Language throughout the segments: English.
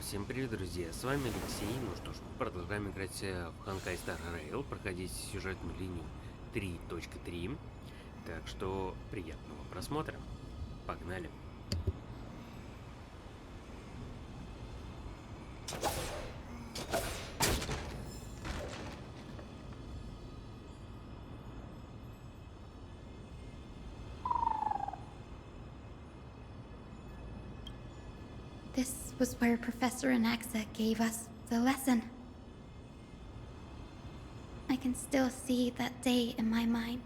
Всем привет, друзья, с вами Алексей. Ну что ж, мы продолжаем играть в Honkai Star Rail, проходить сюжетную линию 3.3. Так что приятного просмотра. Погнали. This was where Professor Anaxa gave us the lesson. I can still see that day in my mind.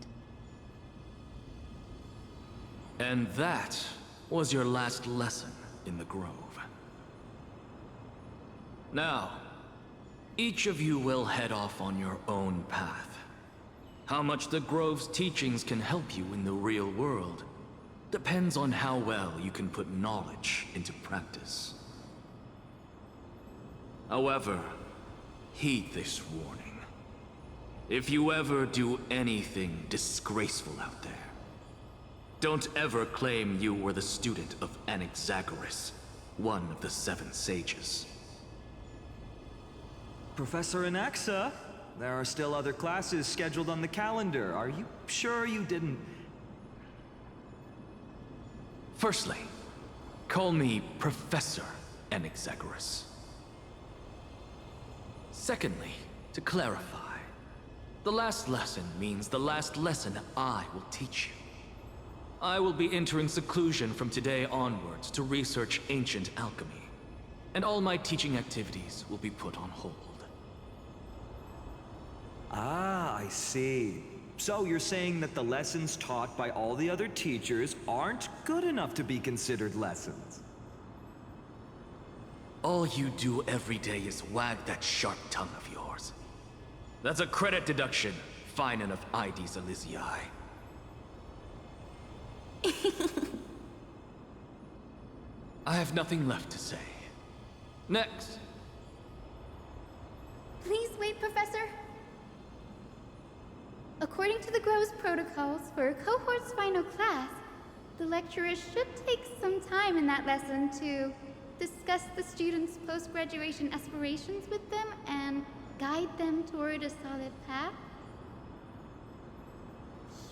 And that was your last lesson in the Grove. Now, each of you will head off on your own path. How much the Grove's teachings can help you in the real world depends on how well you can put knowledge into practice. However, heed this warning. If you ever do anything disgraceful out there, don't ever claim you were the student of Anaxagoras, one of the 7 sages. Professor Anaxa, there are still other classes scheduled on the calendar. Are you sure you didn't... Firstly, call me Professor Anaxagoras. Secondly, to clarify, the last lesson means the last lesson I will teach you. I will be entering seclusion from today onwards to research ancient alchemy, and all my teaching activities will be put on hold. Ah, I see. So you're saying that the lessons taught by all the other teachers aren't good enough to be considered lessons? All you do every day is wag that sharp tongue of yours. That's a credit deduction, fine enough IDs Elysiae. I have nothing left to say. Next. Please wait, Professor. According to the Grove's protocols for a cohort's final class, the lecturer should take some time in that lesson to discuss the students' post-graduation aspirations with them and guide them toward a solid path.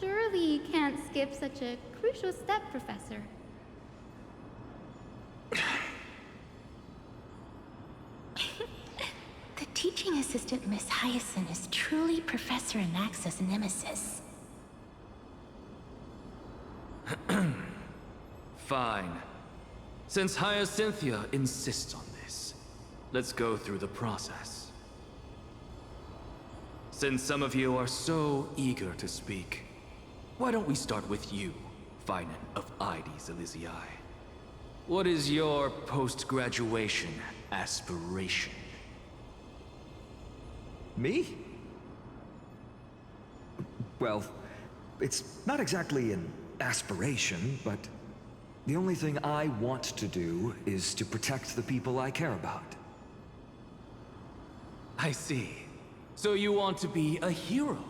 Surely you can't skip such a crucial step, Professor. The teaching assistant, Miss Hyacinth, is truly Professor Anaxa's nemesis. Fine. Since Hyacinthia insists on this, let's go through the process. Since some of you are so eager to speak, why don't we start with you, Finan of IDs Elysiae? What is your post-graduation aspiration? Me? Well, it's not exactly an aspiration, but the only thing I want to do is to protect the people I care about. I see. So you want to be a hero?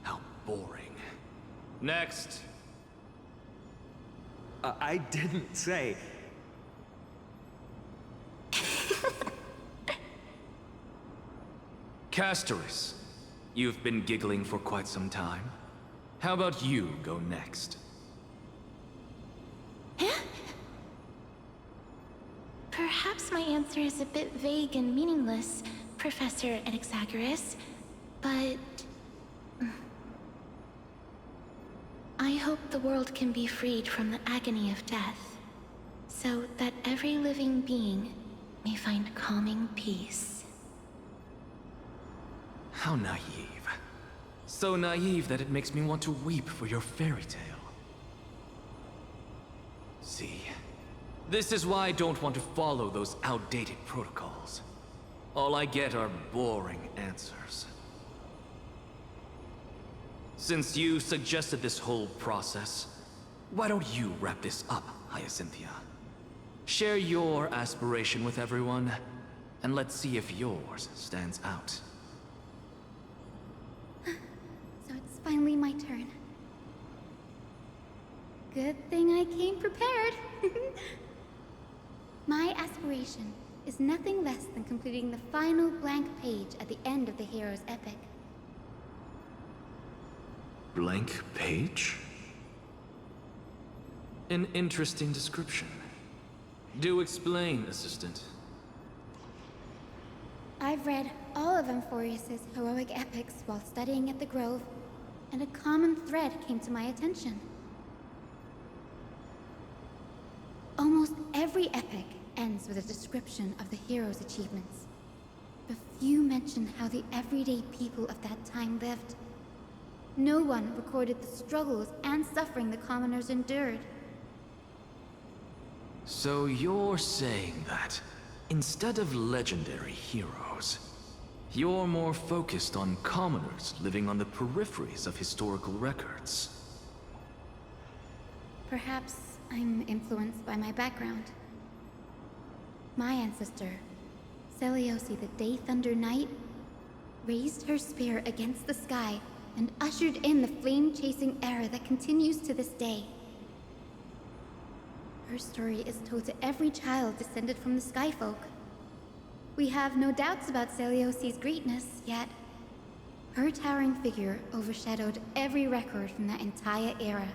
How boring. Next. I didn't say... Castorus, you've been giggling for quite some time. How about you go next? Perhaps my answer is a bit vague and meaningless, Professor Anaxagoras, but... I hope the world can be freed from the agony of death, so that every living being may find calming peace. How naive. So naive that it makes me want to weep for your fairy tale. See, this is why I don't want to follow those outdated protocols. All I get are boring answers. Since you suggested this whole process, why don't you wrap this up, Hyacinthia? Share your aspiration with everyone, and let's see if yours stands out. So it's finally my turn. Good thing I came prepared. My aspiration is nothing less than completing the final blank page at the end of the hero's epic. Blank page? An interesting description. Do explain, assistant. I've read all of Amphorius's heroic epics while studying at the Grove, and a common thread came to my attention. Almost every epic ends with a description of the hero's achievements. But few mention how the everyday people of that time lived. No one recorded the struggles and suffering the commoners endured. So you're saying that, instead of legendary heroes, you're more focused on commoners living on the peripheries of historical records. Perhaps I'm influenced by my background. My ancestor, Seliosi the Day Thunder Knight, raised her spear against the sky and ushered in the flame-chasing era that continues to this day. Her story is told to every child descended from the Skyfolk. We have no doubts about Seliosi's greatness, yet her towering figure overshadowed every record from that entire era.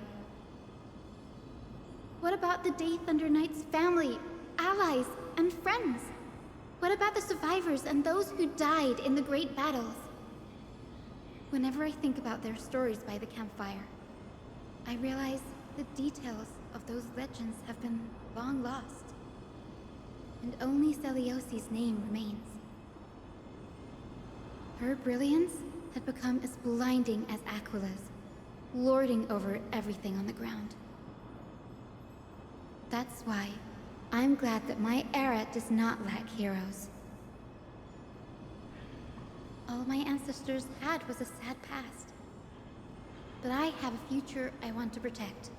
What about the Day Thunder Knight's family, allies, and friends? What about the survivors and those who died in the great battles? Whenever I think about their stories by the campfire, I realize the details of those legends have been long lost, and only Seliosi's name remains. Her brilliance had become as blinding as Aquila's, lording over everything on the ground. That's why I'm glad that my era does not lack heroes. All my ancestors had was a sad past, but I have a future I want to protect.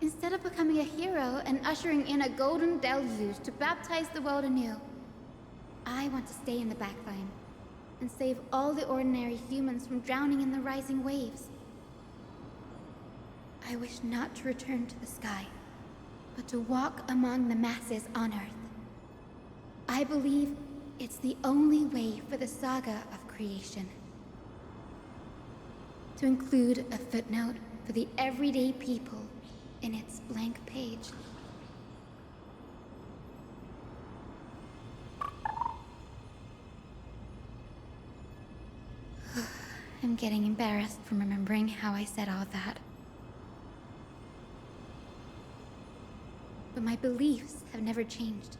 Instead of becoming a hero and ushering in a golden deluge to baptize the world anew, I want to stay in the backline and save all the ordinary humans from drowning in the rising waves. I wish not to return to the sky, but to walk among the masses on Earth. I believe it's the only way for the saga of creation. To include a footnote for the everyday people in its blank page. I'm getting embarrassed from remembering how I said all that. But my beliefs have never changed.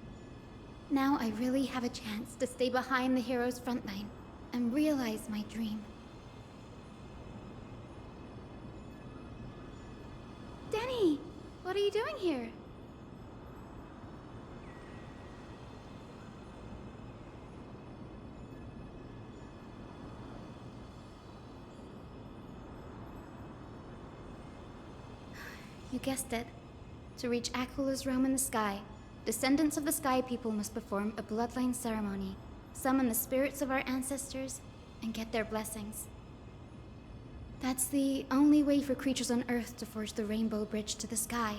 Now I really have a chance to stay behind the hero's front line and realize my dream. Danny, what are you doing here? You guessed it. To reach Aquila's realm in the sky, descendants of the Sky People must perform a bloodline ceremony, summon the spirits of our ancestors, and get their blessings. That's the only way for creatures on Earth to forge the rainbow bridge to the sky.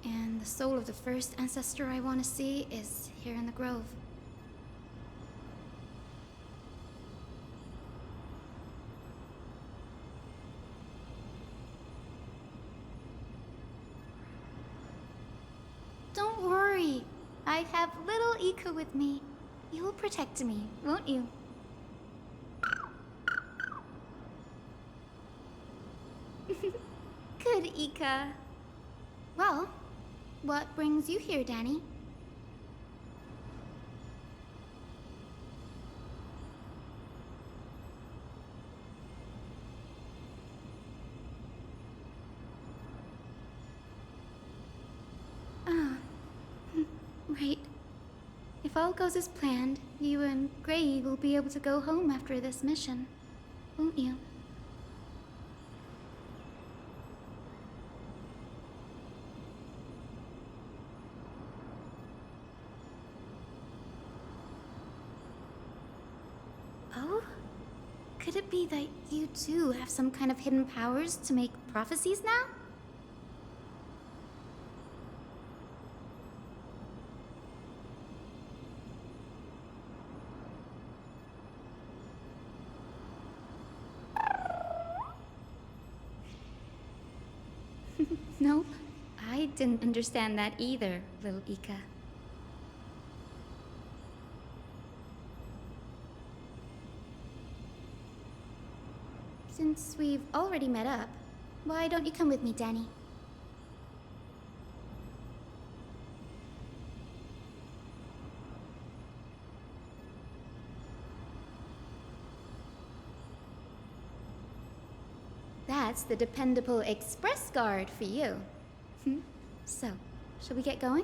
And the soul of the first ancestor I want to see is here in the Grove. Don't worry. I have little Ika with me. You'll protect me, won't you? Good, Ika. Well, what brings you here, Danny? Ah, right. If all goes as planned, you and Gray will be able to go home after this mission, won't you? Oh? Could it be that you too have some kind of hidden powers to make prophecies now? Nope. I didn't understand that either, little Ika. Since we've already met up, why don't you come with me, Danny? That's the dependable express guard for you. So, shall we get going?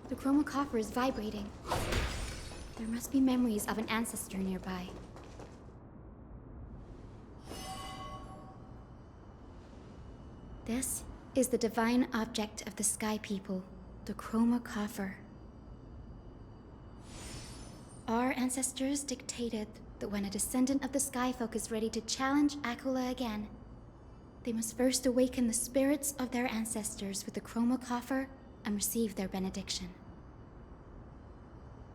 The chroma coffer is vibrating. There must be memories of an ancestor nearby. This is the divine object of the Sky People, the chroma coffer. Our ancestors dictated that when a descendant of the Skyfolk is ready to challenge Akula again, they must first awaken the spirits of their ancestors with the chroma coffer and receive their benediction.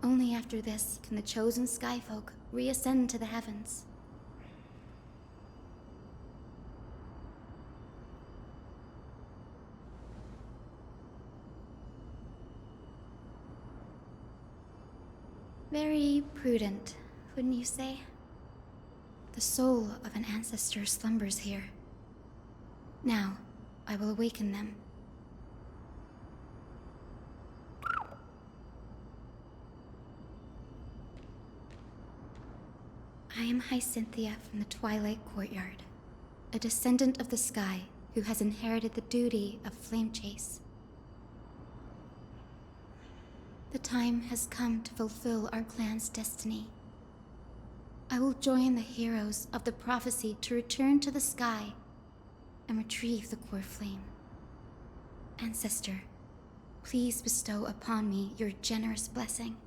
Only after this can the chosen Skyfolk reascend to the heavens. Very prudent, wouldn't you say? The soul of an ancestor slumbers here. Now, I will awaken them. I am Hyacinthia from the Twilight Courtyard, a descendant of the sky who has inherited the duty of flame chase. The time has come to fulfill our clan's destiny. I will join the heroes of the prophecy to return to the sky and retrieve the core flame. Ancestor, please bestow upon me your generous blessing.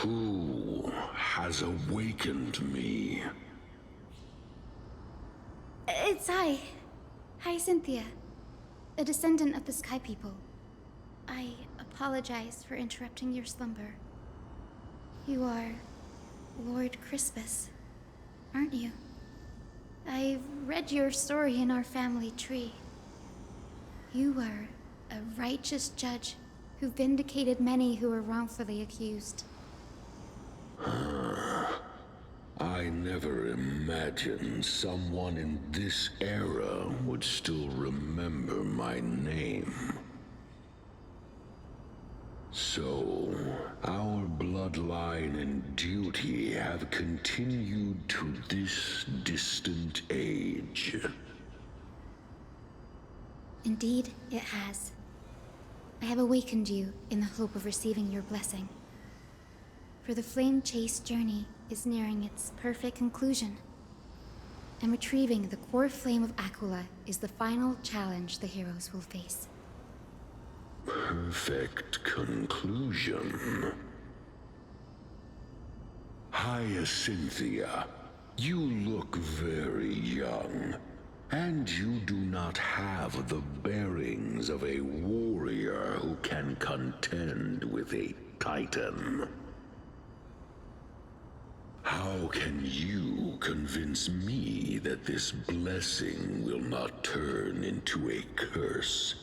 Who has awakened me? It's I. Hi, Cynthia. A descendant of the Sky People. I apologize for interrupting your slumber. You are Lord Crispus, aren't you? I've read your story in our family tree. You were a righteous judge who vindicated many who were wrongfully accused. I never imagined someone in this era would still remember my name. So, our bloodline and duty have continued to this distant age. Indeed, it has. I have awakened you in the hope of receiving your blessing. For the flame chase journey is nearing its perfect conclusion, and retrieving the core flame of Aquila is the final challenge the heroes will face. Perfect conclusion. Hyacinthia, you look very young, and you do not have the bearings of a warrior who can contend with a titan. How can you convince me that this blessing will not turn into a curse,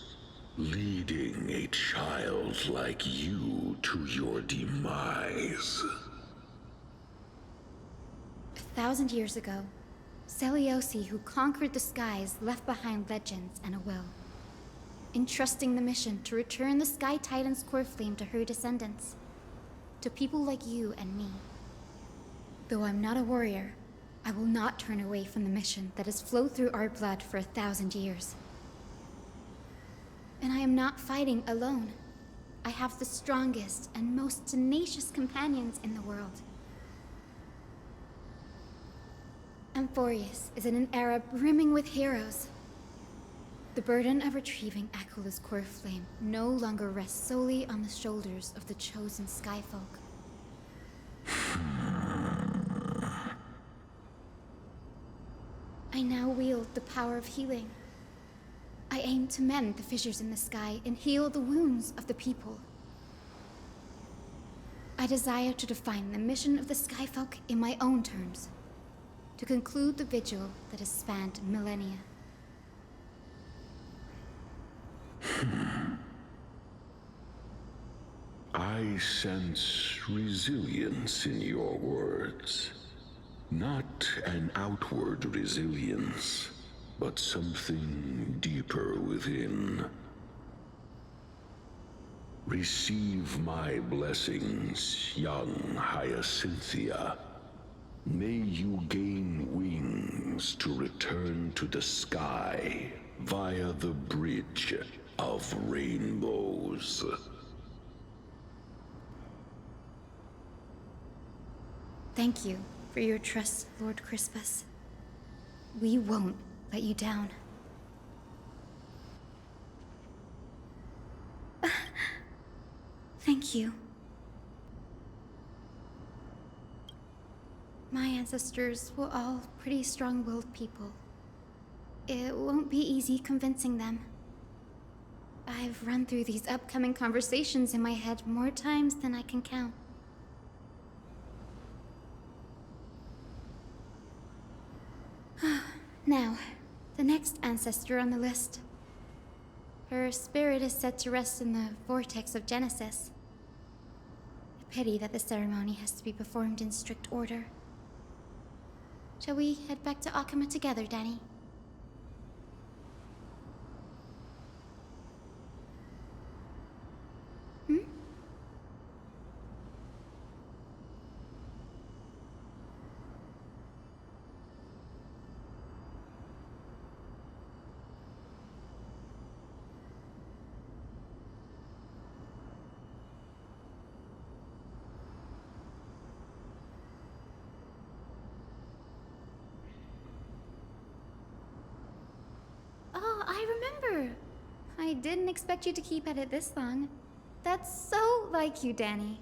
leading a child like you to your demise? 1,000 years ago, Seliosi, who conquered the skies, left behind legends and a will, entrusting the mission to return the Sky Titan's core flame to her descendants, to people like you and me. Though I'm not a warrior, I will not turn away from the mission that has flowed through our blood for 1,000 years. And I am not fighting alone. I have the strongest and most tenacious companions in the world. Amphorius is in an era brimming with heroes. The burden of retrieving Aquila's core flame no longer rests solely on the shoulders of the chosen Skyfolk. I now wield the power of healing. I aim to mend the fissures in the sky and heal the wounds of the people. I desire to define the mission of the Skyfolk in my own terms, to conclude the vigil that has spanned millennia. I sense resilience in your words. Not an outward resilience, but something deeper within. Receive my blessings, young Hyacinthia. May you gain wings to return to the sky via the bridge of rainbows. Thank you for your trust, Lord Crispus. We won't let you down. Thank you. My ancestors were all pretty strong-willed people. It won't be easy convincing them. I've run through these upcoming conversations in my head more times than I can count. Now, the next ancestor on the list. Her spirit is set to rest in the vortex of Genesis. A pity that the ceremony has to be performed in strict order. Shall we head back to Akama together, Danny? I didn't expect you to keep at it this long. That's so like you, Danny.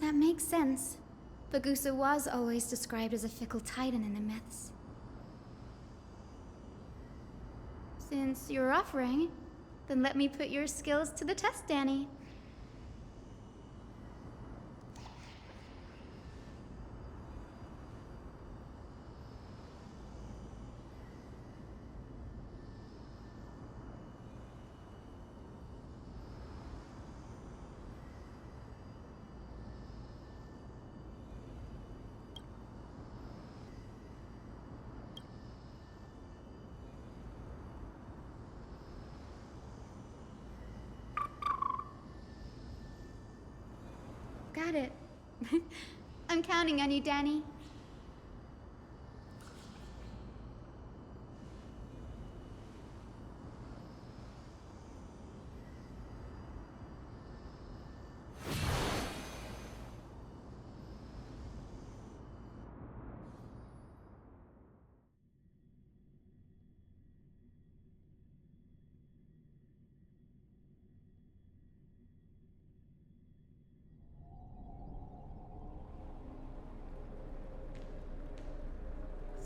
That makes sense. Bagusa was always described as a fickle titan in the myths. Since you're offering, then let me put your skills to the test, Danny. Got it. I'm counting on you, Danny.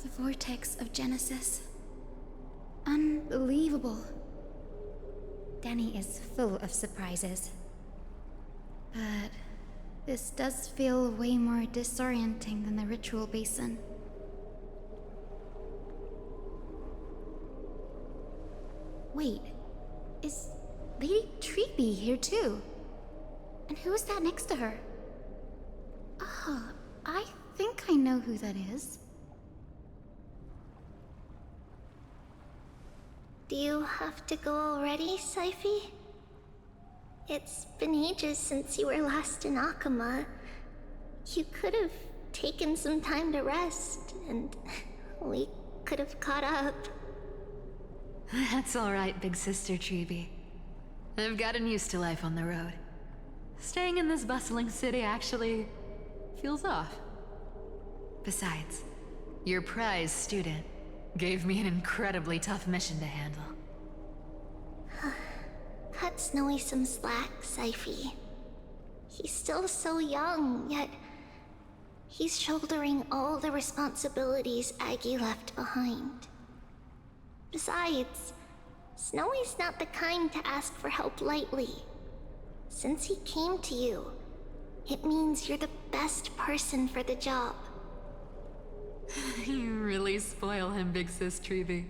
The vortex of Genesis. Unbelievable. Danny is full of surprises. But this does feel way more disorienting than the ritual basin. Wait, is Lady Treeby here too? And who is that next to her? Oh, I think I know who that is. Do you have to go already, Syphie? It's been ages since you were last in Akama. You could have taken some time to rest, and we could have caught up. That's all right, big sister Treeby. I've gotten used to life on the road. Staying in this bustling city actually feels off. Besides, your prize student gave me an incredibly tough mission to handle. Cut Snowy some slack, Syphie. He's still so young, yet he's shouldering all the responsibilities Aggie left behind. Besides, Snowy's not the kind to ask for help lightly. Since he came to you, it means you're the best person for the job. You really spoil him, big sis Treeby.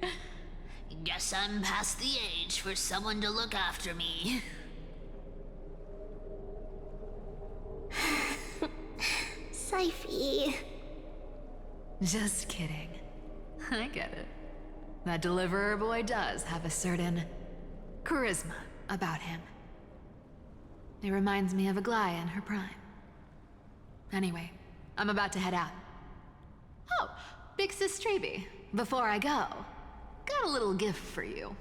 Guess I'm past the age for someone to look after me. Syphie. Just kidding. I get it. That deliverer boy does have a certain charisma about him. It reminds me of Aglaia in her prime. Anyway, I'm about to head out. Oh, big sis Treeby, before I go, got a little gift for you.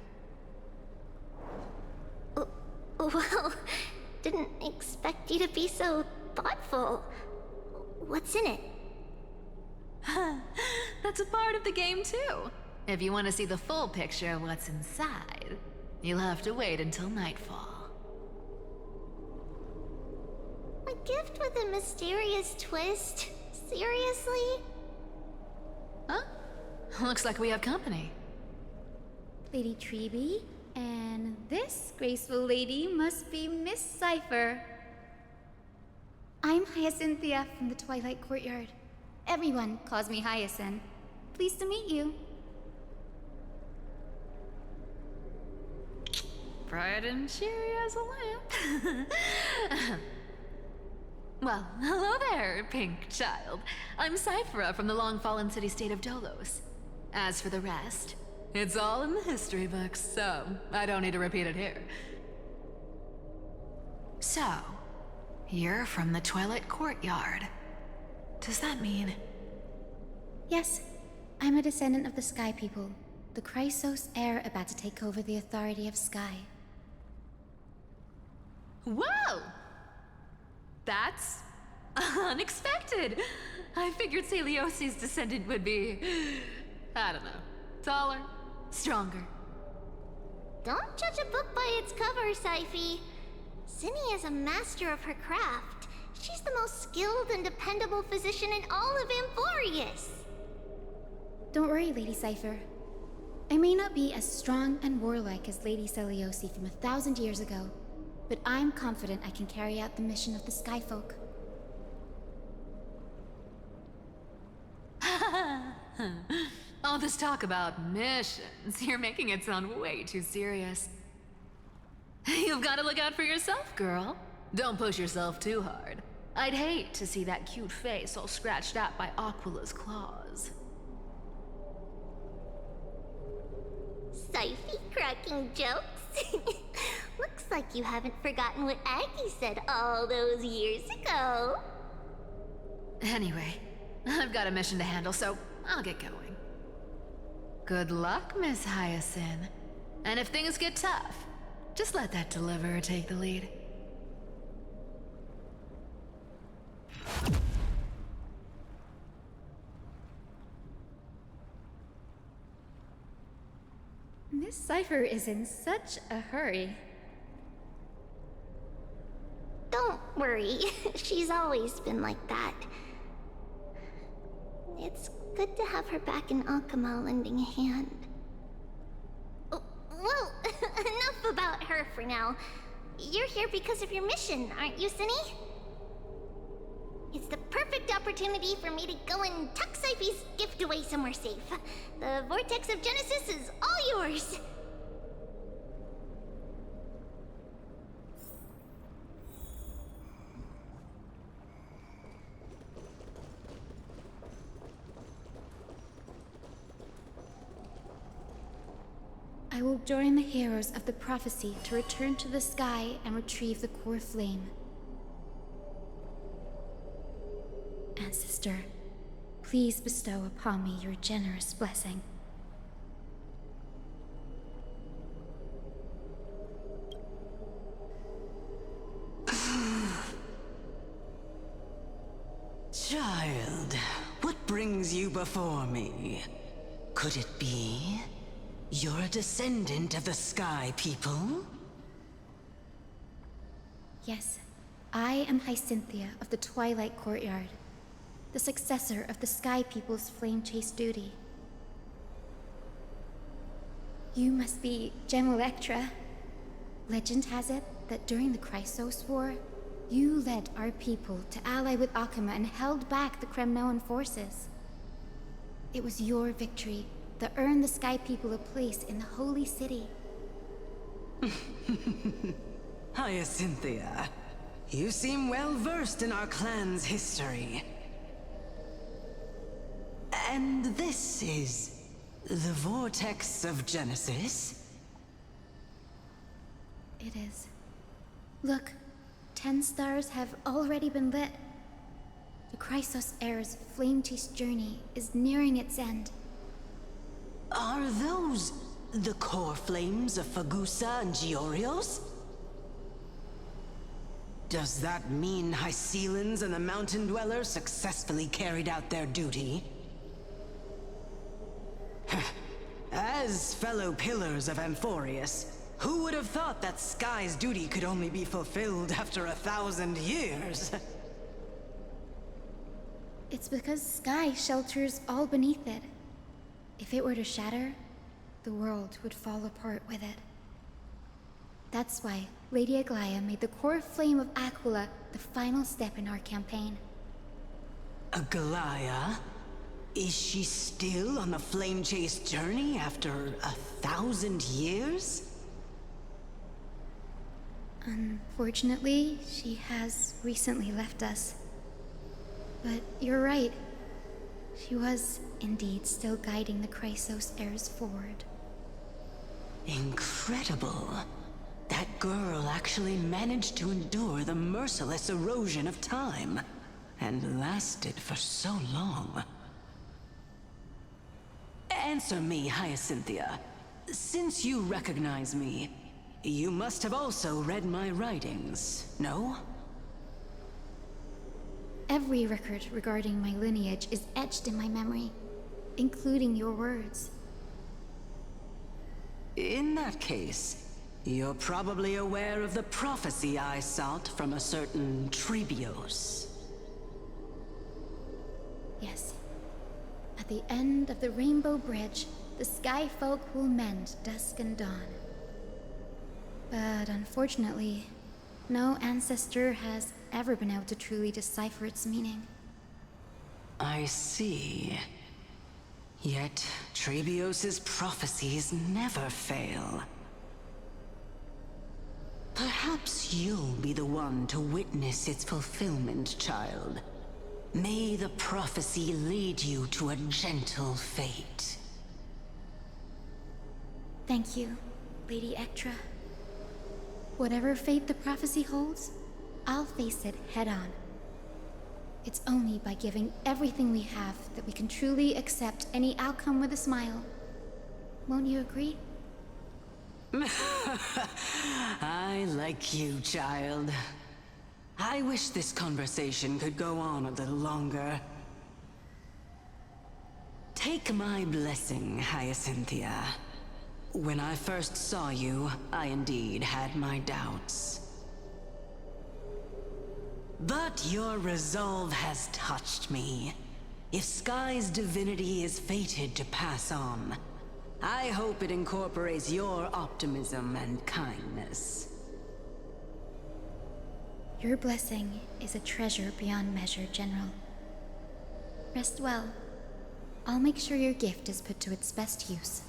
Well, didn't expect you to be so thoughtful. What's in it? That's a part of the game too. If you want to see the full picture of what's inside, you'll have to wait until nightfall. A gift with a mysterious twist? Seriously? Huh? Looks like we have company. Lady Treeby, and this graceful lady must be Miss Cypher. I'm Hyacinthia from the Twilight Courtyard. Everyone calls me Hyacinth. Pleased to meet you. Bright and cheery as a lamp. Well, hello there, pink child. I'm Cyphera from the long-fallen city-state of Dolos. As for the rest, it's all in the history books, so I don't need to repeat it here. So, you're from the Twilight Courtyard. Does that mean... Yes, I'm a descendant of the Sky People, the Chrysos heir about to take over the authority of Sky. Whoa! That's unexpected. I figured Celiosi's descendant would be, I don't know, taller, stronger. Don't judge a book by its cover, Syphe. Zinni is a master of her craft. She's the most skilled and dependable physician in all of Amphorius. Don't worry, Lady Cypher. I may not be as strong and warlike as Lady Celiosi from 1,000 years ago, but I'm confident I can carry out the mission of the Skyfolk. All this talk about missions, you're making it sound way too serious. You've got to look out for yourself, girl. Don't push yourself too hard. I'd hate to see that cute face all scratched out by Aquila's claws. Syphe cracking jokes? Looks like you haven't forgotten what Aggie said all those years ago. Anyway, I've got a mission to handle, so I'll get going. Good luck, Miss Hyacinth. And if things get tough, just let that deliverer take the lead. Miss Cypher is in such a hurry. Don't worry, she's always been like that. It's good to have her back in Akama lending a hand. Oh, well, enough about her for now. You're here because of your mission, aren't you, Zinni? It's the perfect opportunity for me to go and tuck Syphe's gift away somewhere safe. The Vortex of Genesis is all yours. I will join the heroes of the prophecy to return to the sky and retrieve the core flame. Ancestor, please bestow upon me your generous blessing. Child, what brings you before me? Could it be you're a descendant of the Sky People? Yes, I am Hyacinthia of the Twilight Courtyard, the successor of the Sky People's Flame Chase duty. You must be Gem Electra. Legend has it that during the Chrysos War, you led our people to ally with Akama and held back the Kremnoan forces. It was your victory that earned the Sky People a place in the Holy City. Hyacinthia, you seem well versed in our clan's history. And this is the Vortex of Genesis? It is. Look, 10 stars have already been lit. The Chrysos Heir's flame chase journey is nearing its end. Are those the core flames of Fagusa and Giorios? Does that mean Hycelans and the Mountain Dwellers successfully carried out their duty? As fellow pillars of Amphorius, who would have thought that Sky's duty could only be fulfilled after 1,000 years? It's because Sky shelters all beneath it. If it were to shatter, the world would fall apart with it. That's why Lady Aglaya made the core flame of Aquila the final step in our campaign. Aglaya? Is she still on the flame chase journey after 1,000 years? Unfortunately, she has recently left us. But you're right. She was indeed still guiding the Chrysos heirs forward. Incredible. That girl actually managed to endure the merciless erosion of time, and lasted for so long. Answer me, Hyacinthia. Since you recognize me, You must have also read my writings, no? Every record regarding my lineage is etched in my memory, including your words. In that case, you're probably aware of the prophecy I sought from a certain Trebios. Yes. At the end of the Rainbow Bridge, the Sky Folk will mend dusk and dawn. But unfortunately, no ancestor has ever been able to truly decipher its meaning. I see. Yet, Trebios' prophecies never fail. Perhaps you'll be the one to witness its fulfillment, child. May the prophecy lead you to a gentle fate. Thank you, Lady Ektra. Whatever fate the prophecy holds, I'll face it head-on. It's only by giving everything we have that we can truly accept any outcome with a smile. Won't you agree? I like you, child. I wish this conversation could go on a little longer. Take my blessing, Hyacinthia. When I first saw you, I indeed had my doubts. But your resolve has touched me. If Sky's divinity is fated to pass on, I hope it incorporates your optimism and kindness. Your blessing is a treasure beyond measure, General. Rest well. I'll make sure your gift is put to its best use.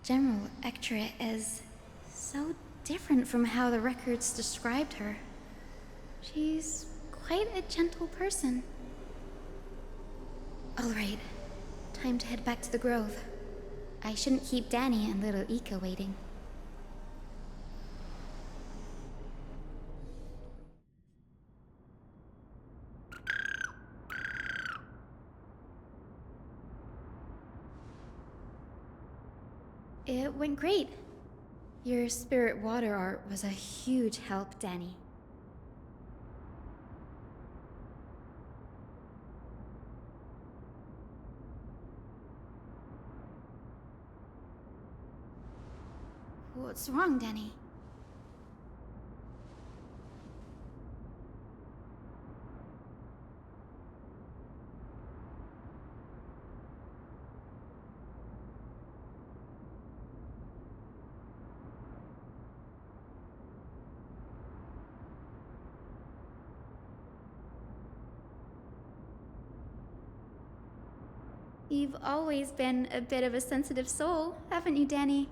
General Ektra is so different from how the records described her. She's quite a gentle person. All right, time to head back to the Grove. I shouldn't keep Danny and little Ika waiting. It went great. Your spirit water art was a huge help, Danny. What's wrong, Danny? You've always been a bit of a sensitive soul, haven't you, Danny?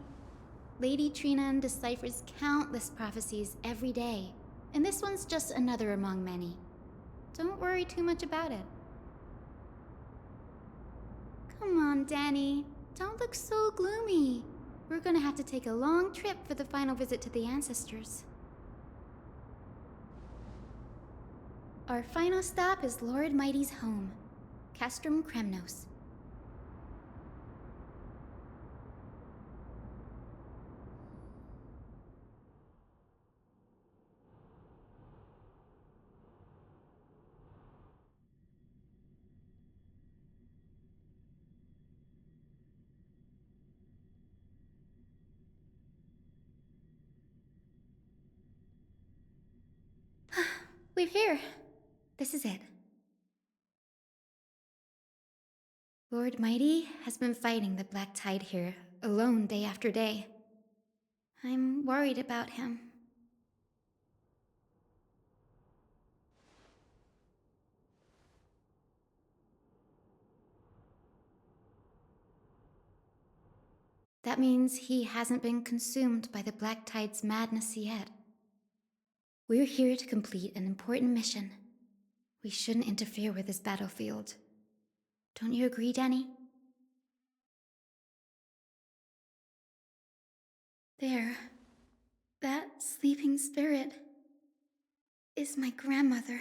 Lady Trina deciphers countless prophecies every day, and this one's just another among many. Don't worry too much about it. Come on, Danny. Don't look so gloomy. We're gonna have to take a long trip for the final visit to the ancestors. Our final stop is Lord Mighty's home, Castrum Kremnos. We're here. This is it. Lord Mighty has been fighting the Black Tide here, alone day after day. I'm worried about him. That means he hasn't been consumed by the Black Tide's madness yet. We're here to complete an important mission. We shouldn't interfere with his battlefield. Don't you agree, Danny? There. That sleeping spirit is my grandmother.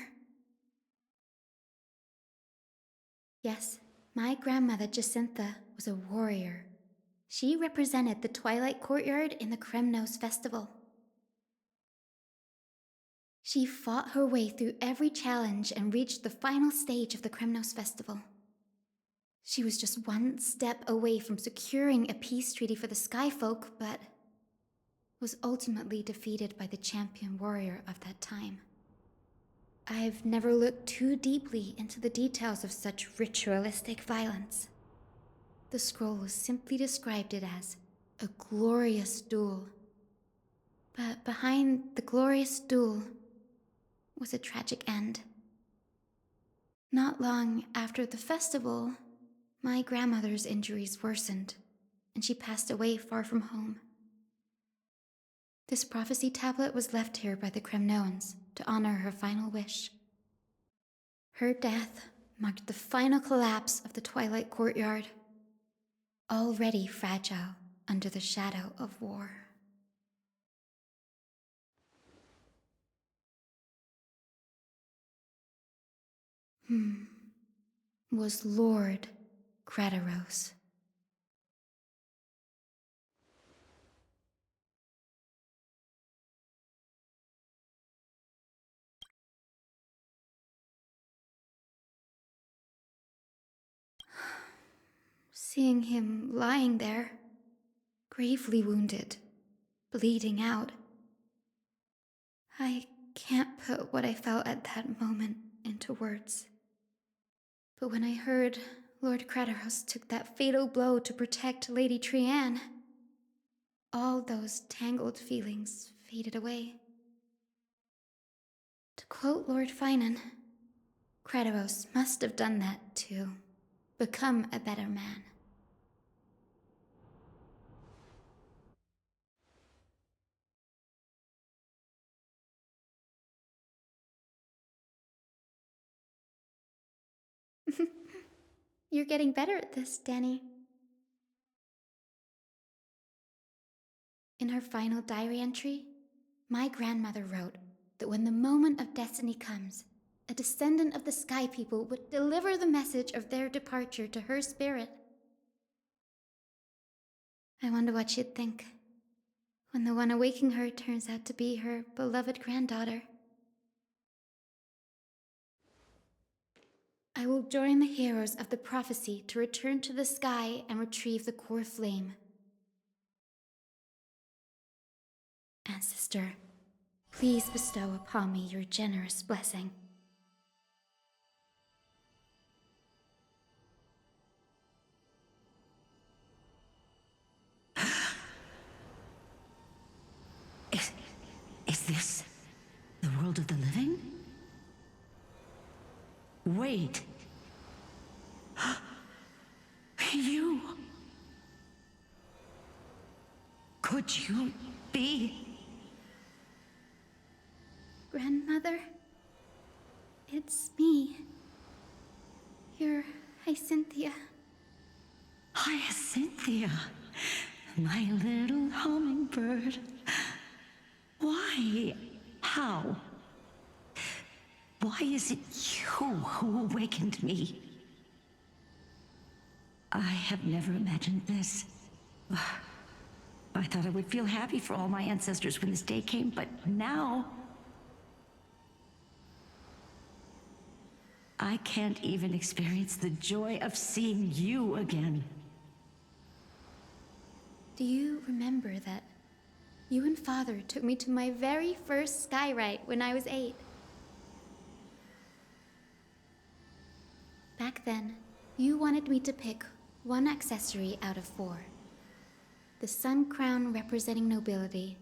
Yes, my grandmother Jacintha was a warrior. She represented the Twilight Courtyard in the Kremnos Festival. She fought her way through every challenge and reached the final stage of the Kremnos Festival. She was just one step away from securing a peace treaty for the Skyfolk, but was ultimately defeated by the champion warrior of that time. I've never looked too deeply into the details of such ritualistic violence. The scroll simply described it as a glorious duel. But behind the glorious duel was a tragic end. Not long after the festival, my grandmother's injuries worsened, and she passed away far from home. This prophecy tablet was left here by the Kremnoans to honor her final wish. Her death marked the final collapse of the Twilight Courtyard, already fragile under the shadow of war. Was Lord Kratos. Seeing him lying there, gravely wounded, bleeding out, I can't put what I felt at that moment into words. But when I heard Lord Kratos took that fatal blow to protect Lady Trianne, all those tangled feelings faded away. To quote Lord Finan, Kratos must have done that to become a better man. You're getting better at this, Danny. In her final diary entry, my grandmother wrote that when the moment of destiny comes, a descendant of the Sky People would deliver the message of their departure to her spirit. I wonder what she'd think when the one awaking her turns out to be her beloved granddaughter. I will join the heroes of the prophecy to return to the sky and retrieve the core flame. Ancestor, please bestow upon me your generous blessing. Is this the world of the living? Wait. You. Could you be? Grandmother, it's me. Your Hyacinthia. Hyacinthia, my little hummingbird. Why? How? Why is it you who awakened me? I have never imagined this. I thought I would feel happy for all my ancestors when this day came, but now... I can't even experience the joy of seeing you again. Do you remember that you and Father took me to my very first skyride when I was 8? Back then, you wanted me to pick one accessory out of 4. The sun crown representing nobility,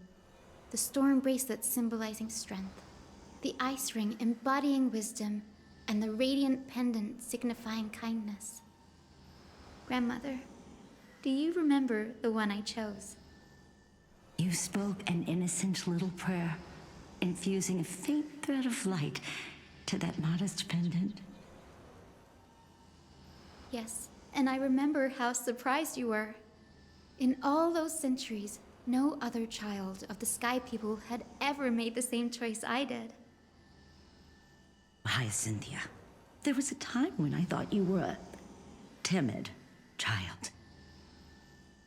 the storm bracelet symbolizing strength, the ice ring embodying wisdom, and the radiant pendant signifying kindness. Grandmother, do you remember the one I chose? You spoke an innocent little prayer, infusing a faint thread of light to that modest pendant. Yes, and I remember how surprised you were. In all those centuries, no other child of the Sky People had ever made the same choice I did. Hyacinthia, there was a time when I thought you were a timid child.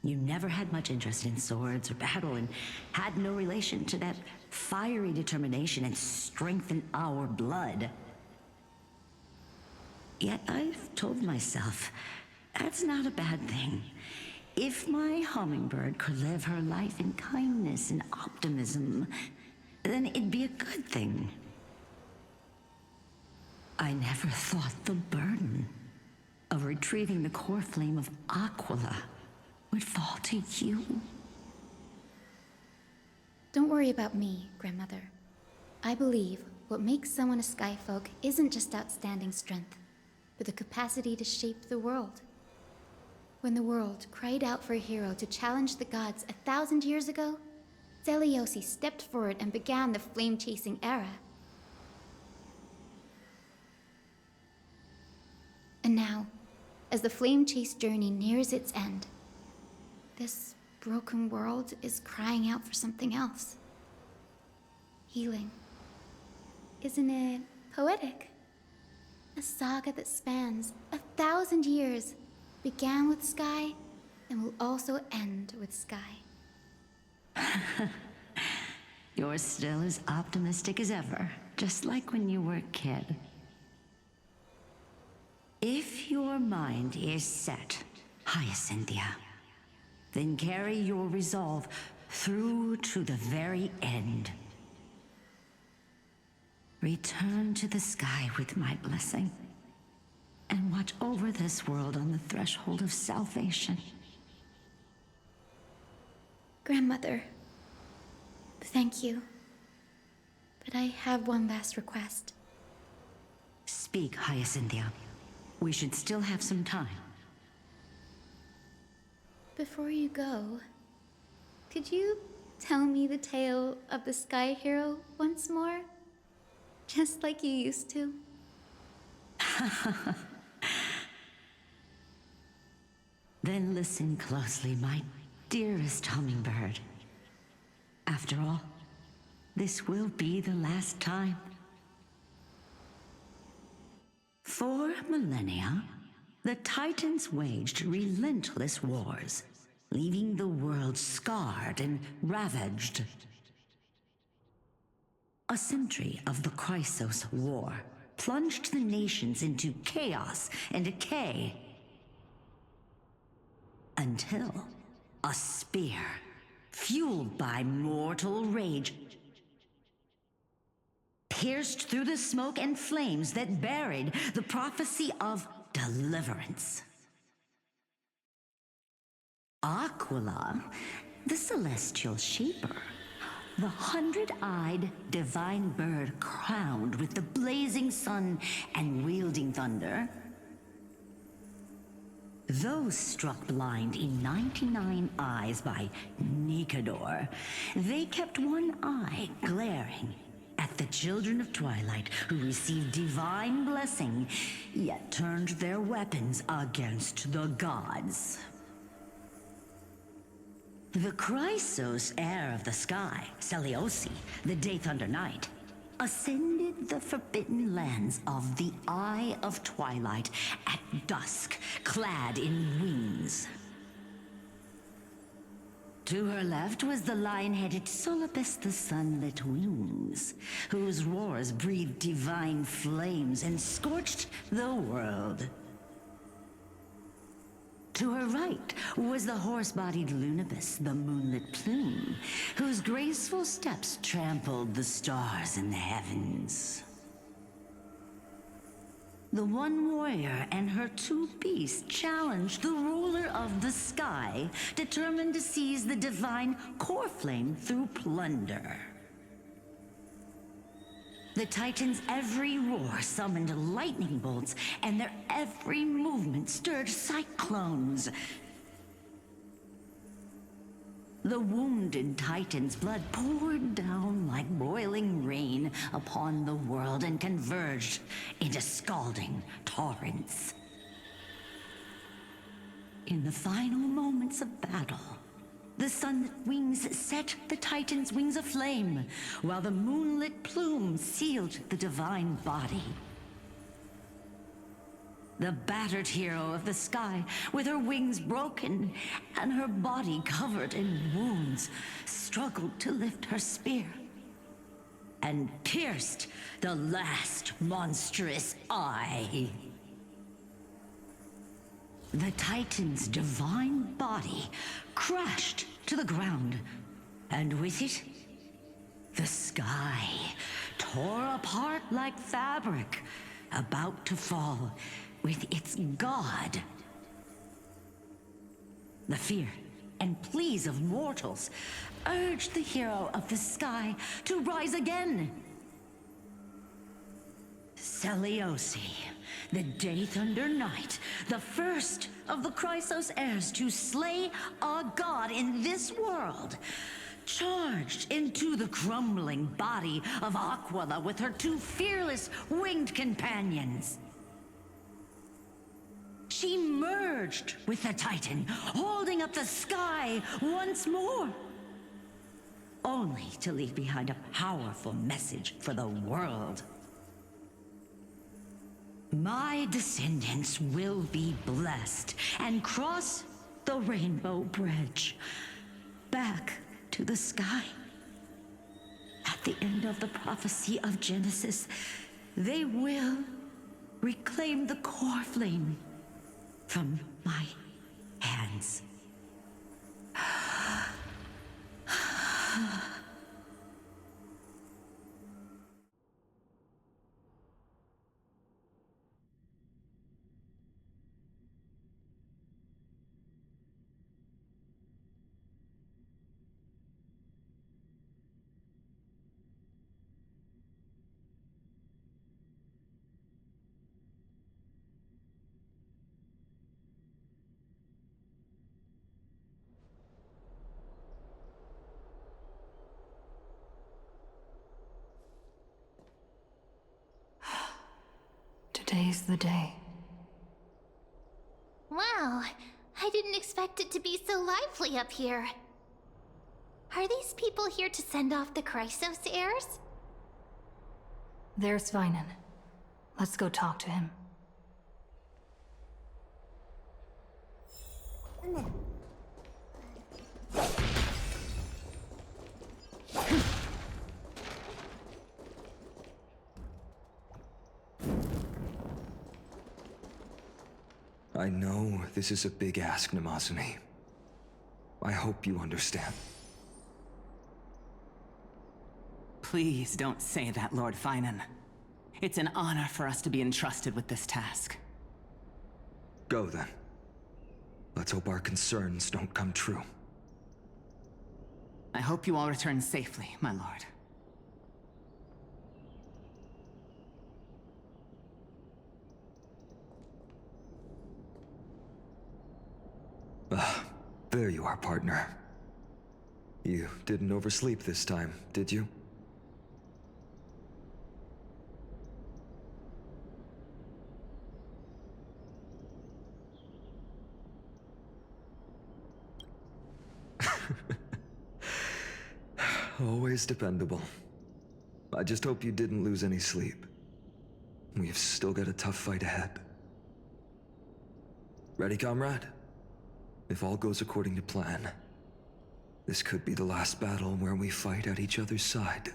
You never had much interest in swords or battle and had no relation to that fiery determination and strength in our blood. Yet I've told myself, that's not a bad thing. If my hummingbird could live her life in kindness and optimism, then it'd be a good thing. I never thought the burden of retrieving the core flame of Aquila would fall to you. Don't worry about me, Grandmother. I believe what makes someone a Skyfolk isn't just outstanding strength, but the capacity to shape the world. When the world cried out for a hero to challenge the gods 1,000 years ago, Zeliosi stepped forward and began the flame-chasing era. And now, as the flame chase journey nears its end, this broken world is crying out for something else. Healing. Isn't it poetic? A saga that spans 1,000 years, began with Sky, and will also end with Sky. You're still as optimistic as ever, just like when you were a kid. If your mind is set, Hyacinthia, then carry your resolve through to the very end. Return to the sky with my blessing, and watch over this world on the threshold of salvation. Grandmother, thank you. But I have one last request. Speak, Hyacinthia. We should still have some time. Before you go, could you tell me the tale of the Sky Hero once more? Just like you used to. Then listen closely, my dearest hummingbird. After all, this will be the last time. For millennia, the Titans waged relentless wars, leaving the world scarred and ravaged. A century of the Chrysos War plunged the nations into chaos and decay. Until a spear, fueled by mortal rage, pierced through the smoke and flames that buried the prophecy of deliverance. Aquila, the celestial shaper, the 100-eyed divine bird crowned with the blazing sun and wielding thunder. Those struck blind in 99 eyes by Nikador, they kept one eye glaring at the children of Twilight who received divine blessing, yet turned their weapons against the gods. The Chrysos heir of the sky, Seliosi, the Day Thunder Knight, ascended the forbidden lands of the Eye of Twilight at dusk, clad in wings. To her left was the lion-headed Solibus the Sunlit Wings, whose roars breathed divine flames and scorched the world. To her right was the horse-bodied Lunibus, the Moonlit Plume, whose graceful steps trampled the stars in the heavens. The one warrior and her two beasts challenged the ruler of the sky, determined to seize the divine core flame through plunder. The Titans' every roar summoned lightning bolts, and their every movement stirred cyclones. The wounded Titan's blood poured down like boiling rain upon the world and converged into scalding torrents. In the final moments of battle, the sunlit wings set the Titan's wings aflame, while the moonlit plume sealed the divine body. The battered hero of the sky, with her wings broken and her body covered in wounds, struggled to lift her spear and pierced the last monstrous eye. The Titan's divine body crashed to the ground, and with it, the sky tore apart like fabric, about to fall with its god. The fear and pleas of mortals urged the hero of the sky to rise again. Celiosi, the Day Thunder Knight, the first of the Chrysos heirs to slay a god in this world, charged into the crumbling body of Aquila with her two fearless winged companions. She merged with the Titan, holding up the sky once more, only to leave behind a powerful message for the world. My descendants will be blessed and cross the Rainbow Bridge back to the sky. At the end of the prophecy of Genesis, they will reclaim the core flame from my hands. Today's the day. Wow, I didn't expect it to be so lively up here. Are these people here to send off the Chrysos heirs? There's Svinen. Let's go talk to him. I know this is a big ask, Namazuni. I hope you understand. Please don't say that, Lord Finan. It's an honor for us to be entrusted with this task. Go then. Let's hope our concerns don't come true. I hope you all return safely, my lord. There you are, partner. You didn't oversleep this time, did you? Always dependable. I just hope you didn't lose any sleep. We've still got a tough fight ahead. Ready, comrade? If all goes according to plan, this could be the last battle where we fight at each other's side.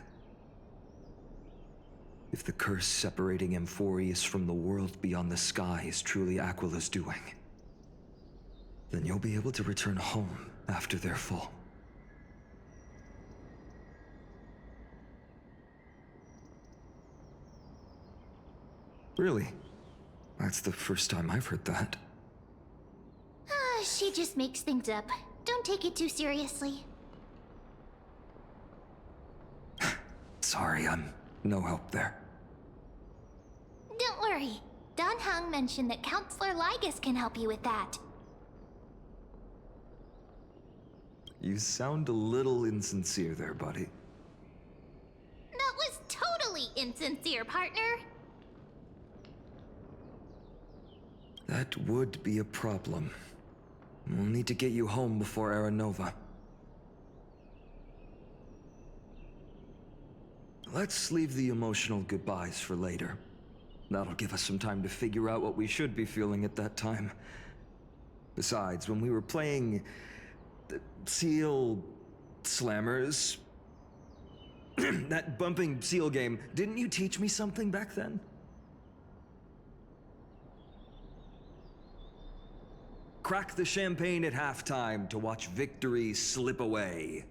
If the curse separating Amphorius from the world beyond the sky is truly Aquila's doing, then you'll be able to return home after their fall. Really? That's the first time I've heard that. She just makes things up. Don't take it too seriously. Sorry, I'm no help there. Don't worry. Don Hung mentioned that Counselor Lygus can help you with that. You sound a little insincere there, buddy. That was totally insincere, partner. That would be a problem. We'll need to get you home before Aranova. Let's leave the emotional goodbyes for later. That'll give us some time to figure out what we should be feeling at that time. Besides, when we were playing the Seal Slammers, that bumping seal game, didn't you teach me something back then? Crack the champagne at halftime to watch victory slip away.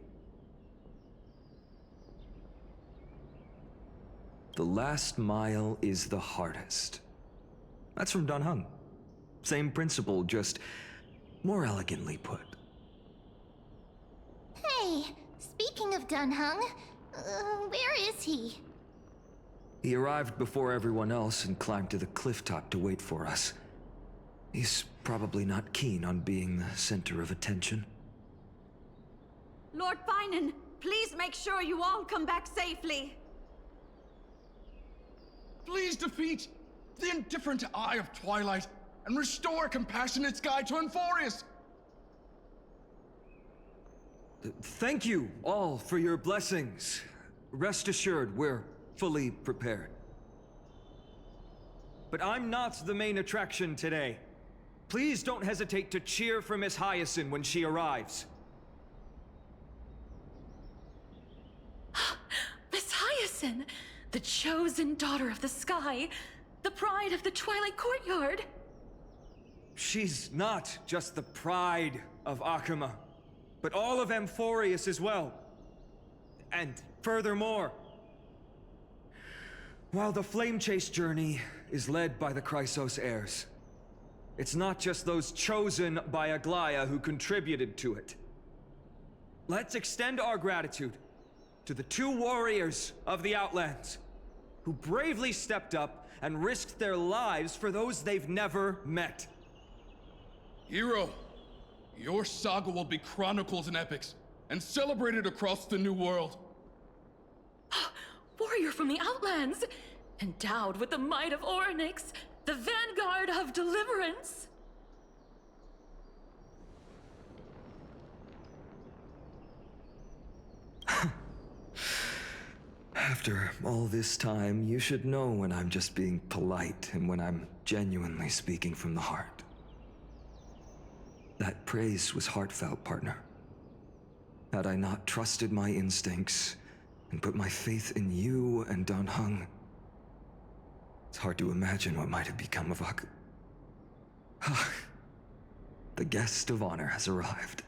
The last mile is the hardest. That's from Don Hung. Same principle, just more elegantly put. Hey, speaking of Dunhung, where is he? He arrived before everyone else and climbed to the cliff top to wait for us. He's probably not keen on being the center of attention. Lord Finan, please make sure you all come back safely. Please defeat the indifferent Eye of Twilight and restore compassionate sky to Enforius. Thank you all for your blessings. Rest assured, we're fully prepared. But I'm not the main attraction today. Please don't hesitate to cheer for Miss Hyacinth when she arrives. Miss Hyacinth, the chosen daughter of the sky, the pride of the Twilight Courtyard. She's not just the pride of Akuma, but all of Amphorius as well. And furthermore, while the Flame Chase journey is led by the Chrysos heirs, it's not just those chosen by Aglaya who contributed to it. Let's extend our gratitude to the 2 warriors of the Outlands who bravely stepped up and risked their lives for those they've never met. Hero, your saga will be chronicles and epics, and celebrated across the New World. Warrior from the Outlands, endowed with the might of Orynyx, the vanguard of deliverance. After all this time, you should know when I'm just being polite and when I'm genuinely speaking from the heart. That praise was heartfelt, partner. Had I not trusted my instincts and put my faith in you and Don Hung, it's hard to imagine what might have become of The guest of honor has arrived.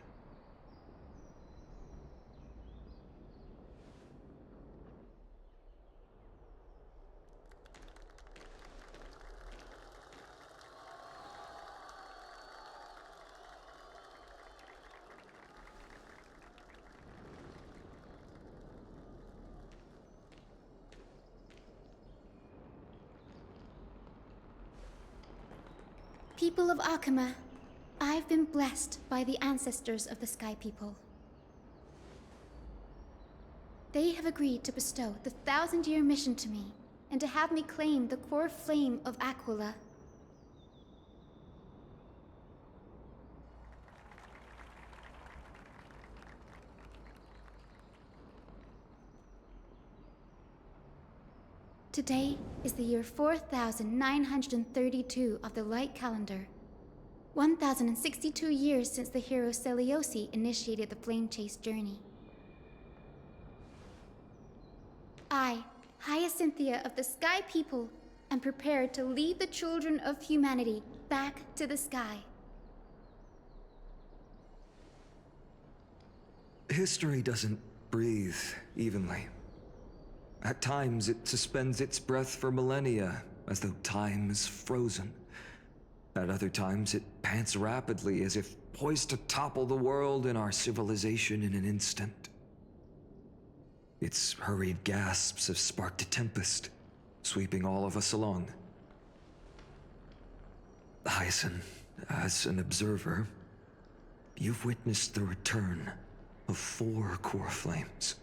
People of Akuma, I've been blessed by the ancestors of the Sky People. They have agreed to bestow the 1,000-year mission to me, and to have me claim the core flame of Aquila. Today is the year 4932 of the Light Calendar. 1062 years since the hero Seliosi initiated the Flame Chase journey. I, Hyacinthia of the Sky People, am prepared to lead the children of humanity back to the sky. History doesn't breathe evenly. At times, it suspends its breath for millennia, as though time is frozen. At other times, it pants rapidly, as if poised to topple the world and our civilization in an instant. Its hurried gasps have sparked a tempest, sweeping all of us along. Hyacinth, as an observer, you've witnessed the return of 4 core flames.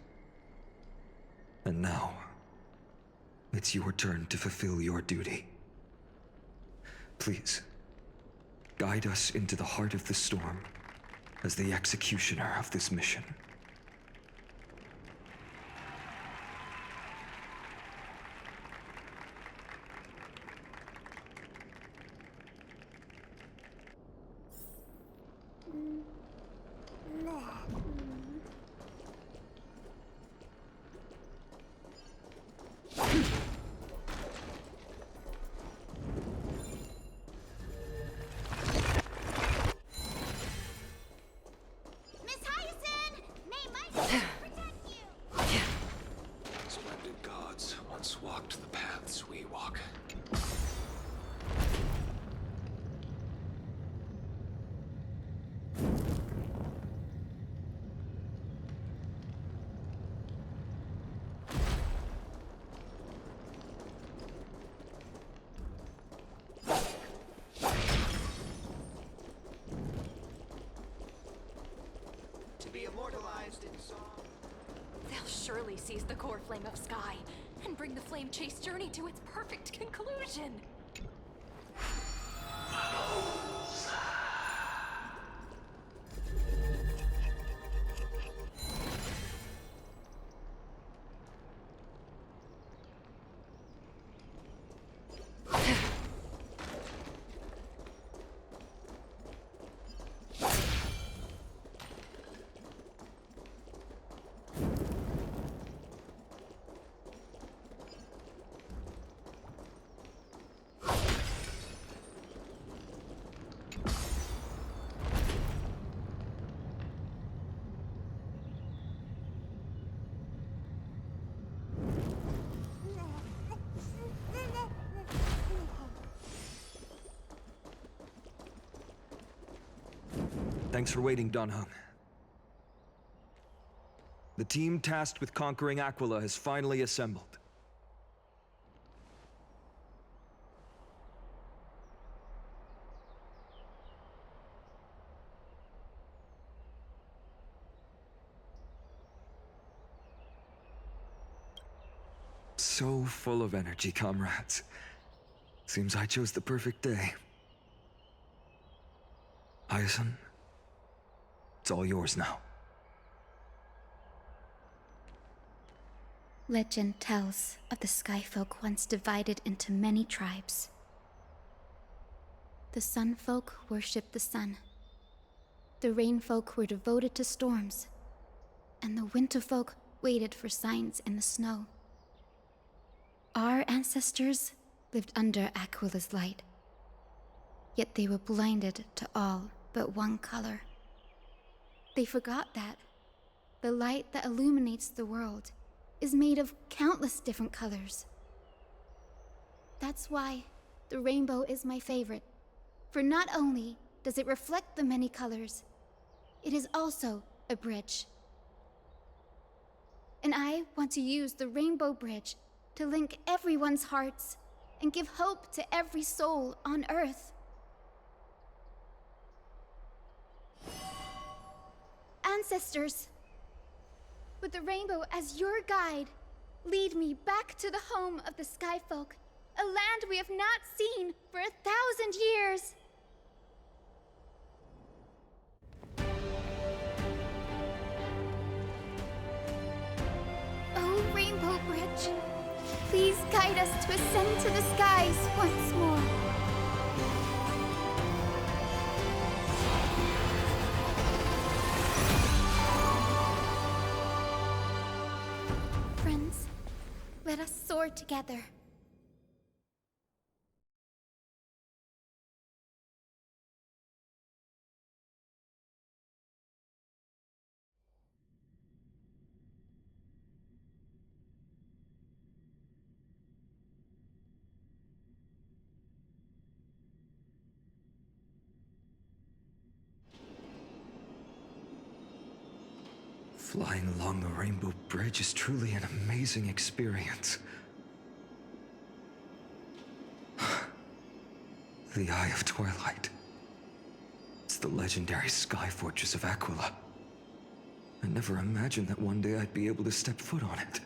And now, it's your turn to fulfill your duty. Please, guide us into the heart of the storm as the executioner of this mission. They'll surely seize the core flame of Sky and bring the flame chase journey to its perfect conclusion. Thanks for waiting, Donhung. The team tasked with conquering Aquila has finally assembled. So full of energy, comrades. Seems I chose the perfect day. Hyacin, it's all yours now. Legend tells of the Skyfolk once divided into many tribes. The Sunfolk worshipped the sun. The Rainfolk were devoted to storms. And the Winterfolk waited for signs in the snow. Our ancestors lived under Aquila's light. Yet they were blinded to all but one color. They forgot that the light that illuminates the world is made of countless different colors. That's why the rainbow is my favorite, for not only does it reflect the many colors, it is also a bridge. And I want to use the rainbow bridge to link everyone's hearts and give hope to every soul on Earth. Ancestors, with the rainbow as your guide, lead me back to the home of the Skyfolk, a land we have not seen for 1,000 years. Oh, Rainbow Bridge, please guide us to ascend to the skies once more. Friends, let us soar together. Flying along the Rainbow Bridge is truly an amazing experience. The Eye of Twilight. It's the legendary sky fortress of Aquila. I never imagined that one day I'd be able to step foot on it.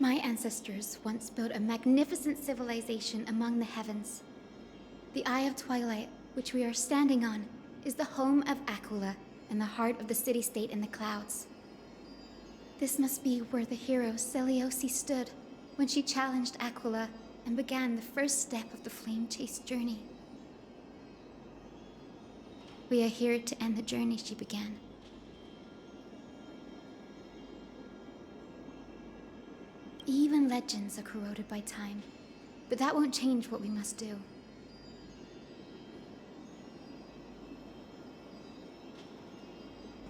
My ancestors once built a magnificent civilization among the heavens. The Eye of Twilight, which we are standing on, is the home of Aquila and the heart of the city-state in the clouds. This must be where the hero Seleucia stood when she challenged Aquila and began the first step of the flame chase journey. We are here to end the journey she began. Even legends are corroded by time, but that won't change what we must do.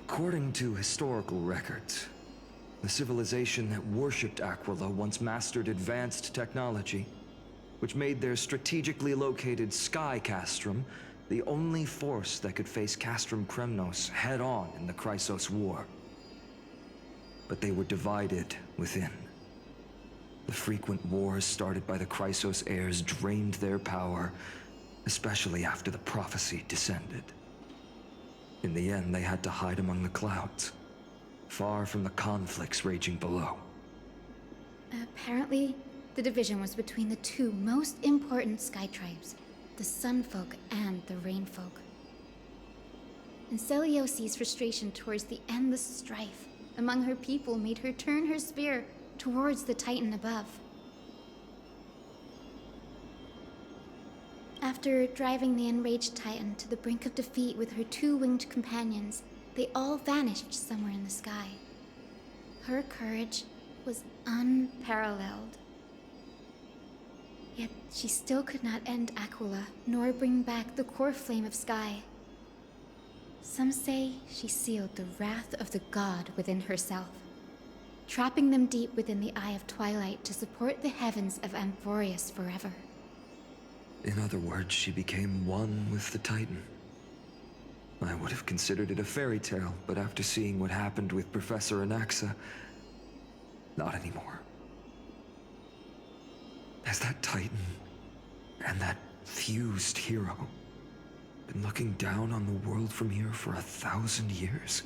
According to historical records, the civilization that worshipped Aquila once mastered advanced technology, which made their strategically located Sky Castrum the only force that could face Castrum Kremnos head-on in the Chrysos War. But they were divided within. The frequent wars started by the Chrysos heirs drained their power, especially after the prophecy descended. In the end, they had to hide among the clouds, far from the conflicts raging below. Apparently, the division was between the two most important sky tribes, the Sunfolk and the Rainfolk. And Celiosi's frustration towards the endless strife among her people made her turn her spear towards the Titan above. After driving the enraged Titan to the brink of defeat with her two-winged companions, they all vanished somewhere in the sky. Her courage was unparalleled. Yet she still could not end Aquila, nor bring back the core flame of Sky. Some say she sealed the wrath of the god within herself, trapping them deep within the Eye of Twilight to support the heavens of Amphorius forever. In other words, she became one with the Titan. I would have considered it a fairy tale, but after seeing what happened with Professor Anaxa, not anymore. Has that Titan and that fused hero been looking down on the world from here for 1,000 years?